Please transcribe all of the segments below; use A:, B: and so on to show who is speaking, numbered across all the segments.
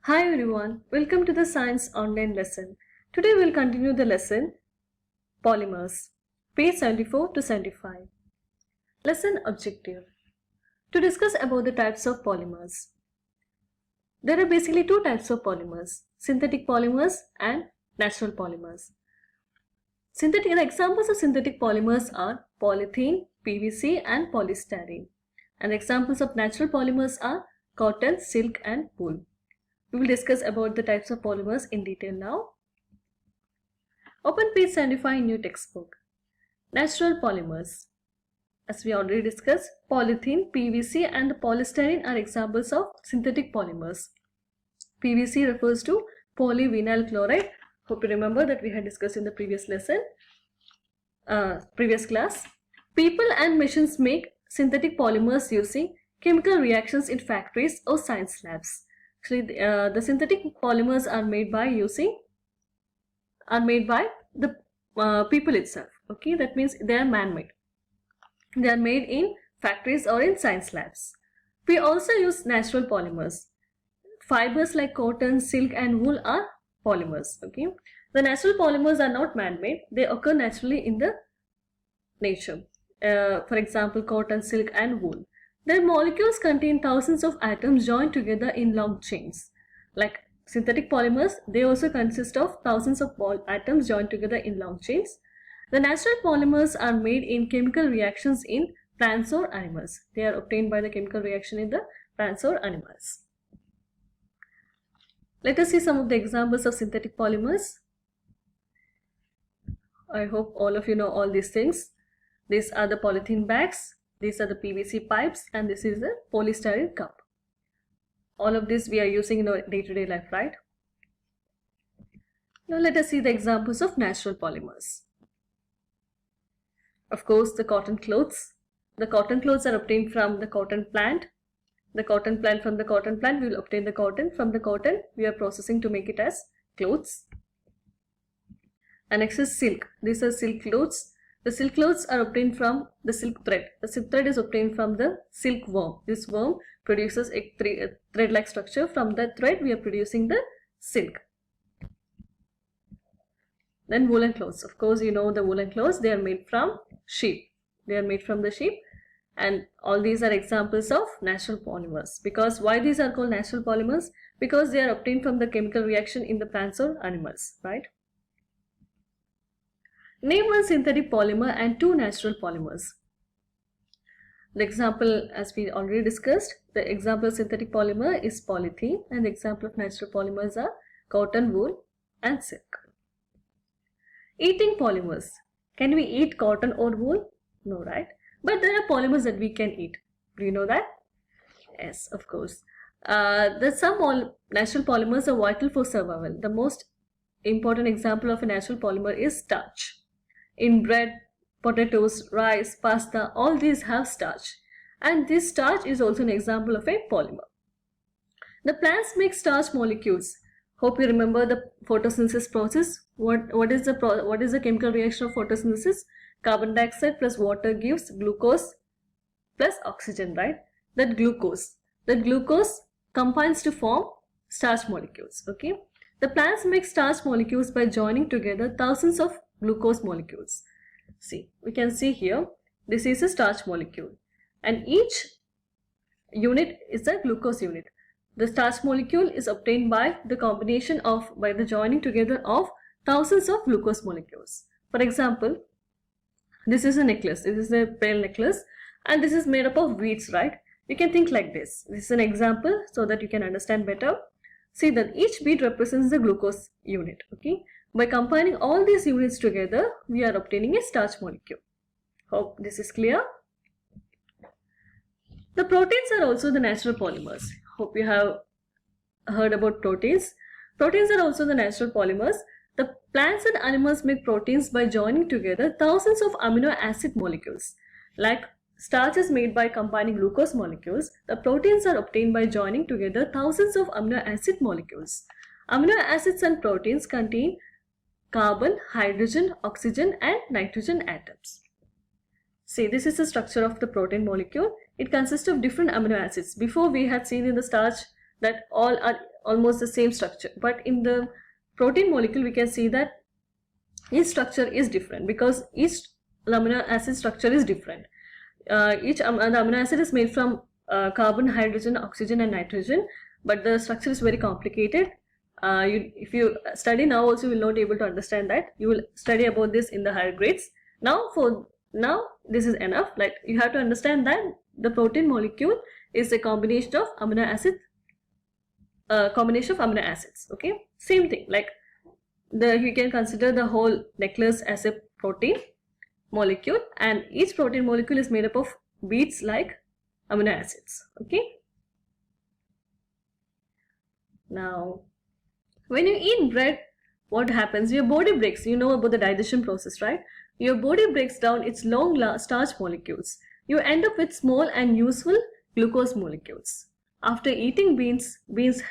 A: Hi everyone, welcome to the Science Online lesson. Today we'll continue the lesson Polymers, page 74 to 75. Lesson objective: to discuss about the types of polymers. There are basically two types of polymers, synthetic polymers and natural polymers. The examples of synthetic polymers are polythene, PVC and polystyrene. And examples of natural polymers are cotton, silk and wool. We will discuss about the types of polymers in detail now. Open page 75 in your textbook. Natural polymers. As we already discussed, polythene, PVC and polystyrene are examples of synthetic polymers. PVC refers to polyvinyl chloride. Hope you remember that we had discussed in the previous lesson, previous class. People and machines make synthetic polymers using chemical reactions in factories or science labs. Actually, the synthetic polymers are made by the people itself. Okay, that means they are man-made. They are made in factories or in science labs. We also use natural polymers. Fibers like cotton, silk and wool are polymers. Okay, the natural polymers are not man-made. They occur naturally in the nature. For example, cotton, silk and wool. Their molecules contain thousands of atoms joined together in long chains. Like synthetic polymers, they also consist of thousands of atoms joined together in long chains. The natural polymers are made in chemical reactions in plants or animals. They are obtained by the chemical reaction in the plants or animals. Let us see some of the examples of synthetic polymers. I hope all of you know all these things. These are the polythene bags. These are the PVC pipes and this is the polystyrene cup. All of this we are using in our day-to-day life, right? Now let us see the examples of natural polymers. Of course, the cotton clothes. The cotton clothes are obtained from the cotton plant. From the cotton plant we will obtain the cotton. From the cotton we are processing to make it as clothes. And next is silk. These are silk clothes. The silk clothes are obtained from the silk thread. The silk thread is obtained from the silk worm. This worm produces a thread-like structure. From that thread we are producing the silk. Then woolen clothes. Of course, you know the woolen clothes. They are made from sheep. They are made from the sheep. And all these are examples of natural polymers. Because why these are called natural polymers? Because they are obtained from the chemical reaction in the plants or animals, right? Name one synthetic polymer and two natural polymers. The example, as we already discussed, the example of synthetic polymer is polythene and the example of natural polymers are cotton, wool and silk. Eating polymers. Can we eat cotton or wool? No, right? But there are polymers that we can eat. Do you know that? Yes, of course. Some natural polymers are vital for survival. The most important example of a natural polymer is starch. In bread, potatoes, rice, pasta, all these have starch. And this starch is also an example of a polymer. The plants make starch molecules. Hope you remember the photosynthesis process. What is the chemical reaction of photosynthesis? Carbon dioxide plus water gives glucose plus oxygen, right? That glucose combines to form starch molecules. Okay. The plants make starch molecules by joining together thousands of glucose molecules. See, we can see here, this is a starch molecule and each unit is a glucose unit. The starch molecule is obtained by the joining together of thousands of glucose molecules. For example, this is a necklace. This is a pearl necklace and this is made up of beads, right? You can think like this. This is an example so that you can understand better. See that each bead represents the glucose unit. Okay. By combining all these units together, we are obtaining a starch molecule. Hope this is clear. The proteins are also the natural polymers. Hope you have heard about proteins. Proteins are also the natural polymers. The plants and animals make proteins by joining together thousands of amino acid molecules. Like starch is made by combining glucose molecules, the proteins are obtained by joining together thousands of amino acid molecules. Amino acids and proteins contain carbon, hydrogen, oxygen and nitrogen atoms. See, this is the structure of the protein molecule. It consists of different amino acids. Before we had seen in the starch that all are almost the same structure, but in the protein molecule we can see that each structure is different because each amino acid structure is different. Each the amino acid is made from carbon, hydrogen, oxygen and nitrogen, but the structure is very complicated. If you study now also, you will not be able to understand that. You will study about this in the higher grades. Now this is enough. Like, you have to understand that the protein molecule is a combination of amino acids. Okay, same thing, like you can consider the whole necklace as a protein molecule, and each protein molecule is made up of beads like amino acids. Okay, now when you eat bread, what happens? Your body breaks. You know about the digestion process, right? Your body breaks down its long starch molecules. You end up with small and useful glucose molecules. After eating beans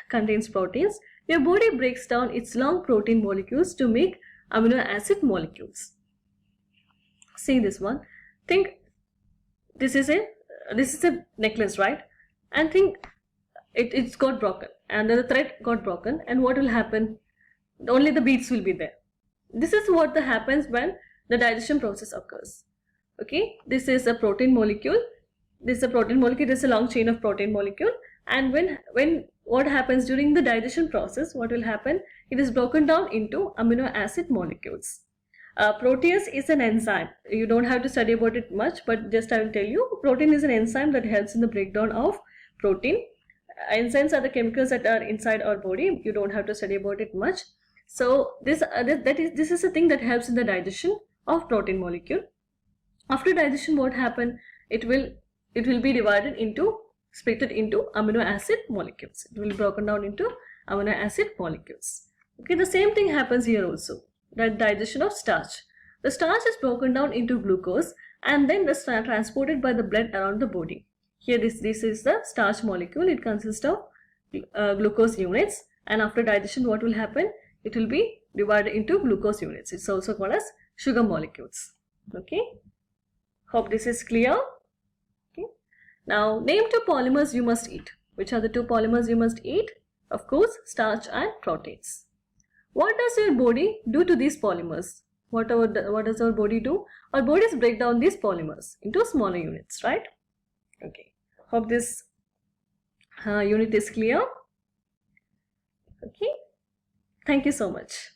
A: contains proteins. Your body breaks down its long protein molecules to make amino acid molecules. See this one. Think this is a necklace, right? And think it's got broken, and the thread got broken, and what will happen? Only the beads will be there. This is what happens when the digestion process occurs. Okay, this is a protein molecule. This is a protein molecule. This is a long chain of protein molecule. And when what happens during the digestion process, what will happen? It is broken down into amino acid molecules. Protease is an enzyme. You don't have to study about it much, but just I will tell you, protein is an enzyme that helps in the breakdown of protein. Enzymes are the chemicals that are inside our body. You don't have to study about it much. So this is a thing that helps in the digestion of protein molecule. After digestion, what happen? It will be divided into, splitted into amino acid molecules. It will be broken down into amino acid molecules. Okay, the same thing happens here also. The digestion of starch. The starch is broken down into glucose and then transported by the blood around the body. Here this is the starch molecule. It consists of glucose units, and after digestion what will happen? It will be divided into glucose units. It's also called as sugar molecules. Okay, hope this is clear. Okay, now name 2 polymers you must eat. Which are the 2 polymers you must eat? Of course, starch and proteins. What does your body do to these polymers? What does our body do? Our bodies break down these polymers into smaller units, right? Okay, hope this unit is clear. Okay, thank you so much.